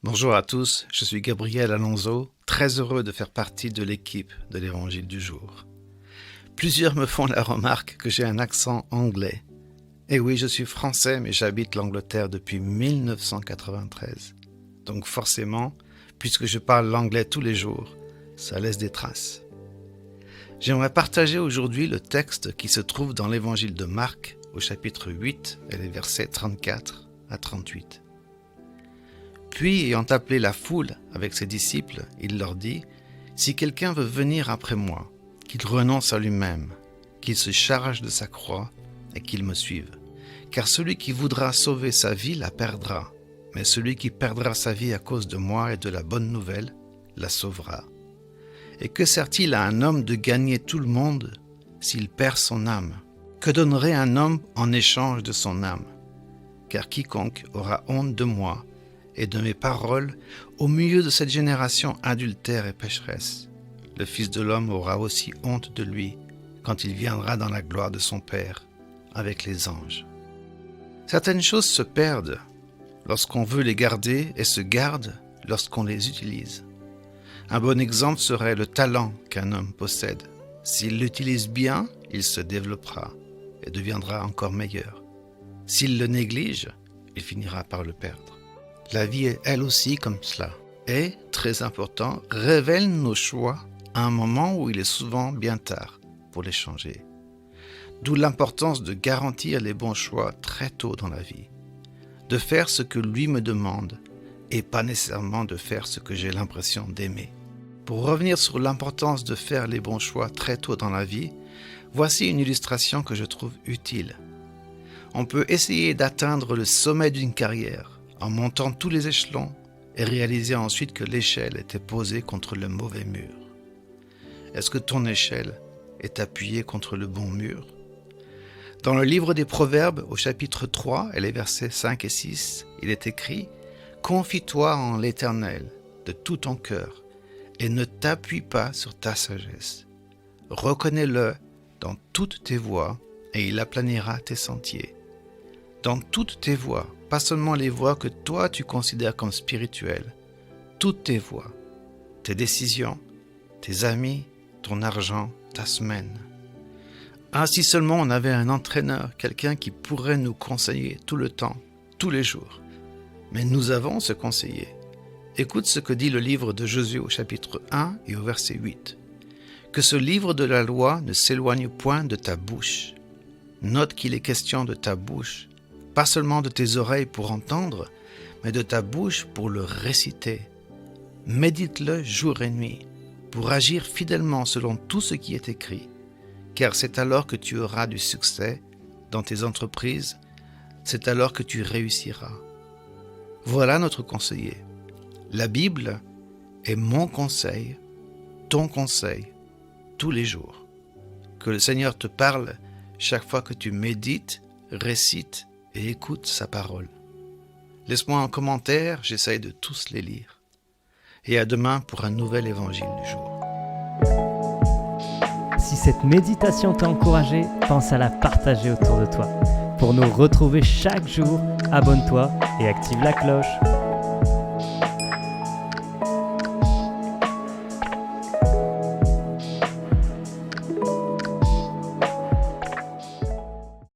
Bonjour à tous, je suis Gabriel Alonso, très heureux de faire partie de l'équipe de l'Évangile du jour. Plusieurs me font la remarque que j'ai un accent anglais. Et oui, je suis français, mais j'habite l'Angleterre depuis 1993. Donc forcément, puisque je parle l'anglais tous les jours, ça laisse des traces. J'aimerais partager aujourd'hui le texte qui se trouve dans l'Évangile de Marc, au chapitre 8, et les versets 34 à 38. Puis, ayant appelé la foule avec ses disciples, il leur dit : « Si quelqu'un veut venir après moi, qu'il renonce à lui-même, qu'il se charge de sa croix et qu'il me suive. Car celui qui voudra sauver sa vie la perdra, mais celui qui perdra sa vie à cause de moi et de la bonne nouvelle la sauvera. Et que sert-il à un homme de gagner tout le monde s'il perd son âme ? Que donnerait un homme en échange de son âme ? Car quiconque aura honte de moi et de mes paroles au milieu de cette génération adultère et pécheresse, le Fils de l'homme aura aussi honte de lui quand il viendra dans la gloire de son Père avec les anges. » Certaines choses se perdent lorsqu'on veut les garder et se gardent lorsqu'on les utilise. Un bon exemple serait le talent qu'un homme possède. S'il l'utilise bien, il se développera et deviendra encore meilleur. S'il le néglige, il finira par le perdre. La vie est elle aussi comme cela. Et, très important, révèle nos choix à un moment où il est souvent bien tard pour les changer. D'où l'importance de garantir les bons choix très tôt dans la vie. De faire ce que lui me demande et pas nécessairement de faire ce que j'ai l'impression d'aimer. Pour revenir sur l'importance de faire les bons choix très tôt dans la vie, voici une illustration que je trouve utile. On peut essayer d'atteindre le sommet d'une carrière en montant tous les échelons et réaliser ensuite que l'échelle était posée contre le mauvais mur. Est-ce que ton échelle est appuyée contre le bon mur ? Dans le livre des Proverbes, au chapitre 3 et les versets 5 et 6, il est écrit « Confie-toi en l'Éternel de tout ton cœur et ne t'appuie pas sur ta sagesse. Reconnais-le dans toutes tes voies et il aplanira tes sentiers. » Dans toutes tes voies, pas seulement les voies que toi tu considères comme spirituelles, toutes tes voies, tes décisions, tes amis, ton argent, ta semaine. Ah, si seulement on avait un entraîneur, quelqu'un qui pourrait nous conseiller tout le temps, tous les jours. Mais nous avons ce conseiller. Écoute ce que dit le livre de Josué au chapitre 1 et au verset 8. « Que ce livre de la loi ne s'éloigne point de ta bouche. Note qu'il est question de ta bouche, pas seulement de tes oreilles pour entendre, mais de ta bouche pour le réciter. Médite-le jour et nuit, pour agir fidèlement selon tout ce qui est écrit, car c'est alors que tu auras du succès dans tes entreprises, c'est alors que tu réussiras. » Voilà notre conseiller. La Bible est mon conseil, ton conseil, tous les jours. Que le Seigneur te parle chaque fois que tu médites, récites et écoute sa parole. Laisse-moi un commentaire, j'essaye de tous les lire. Et à demain pour un nouvel évangile du jour. Si cette méditation t'a encouragé, pense à la partager autour de toi. Pour nous retrouver chaque jour, abonne-toi et active la cloche.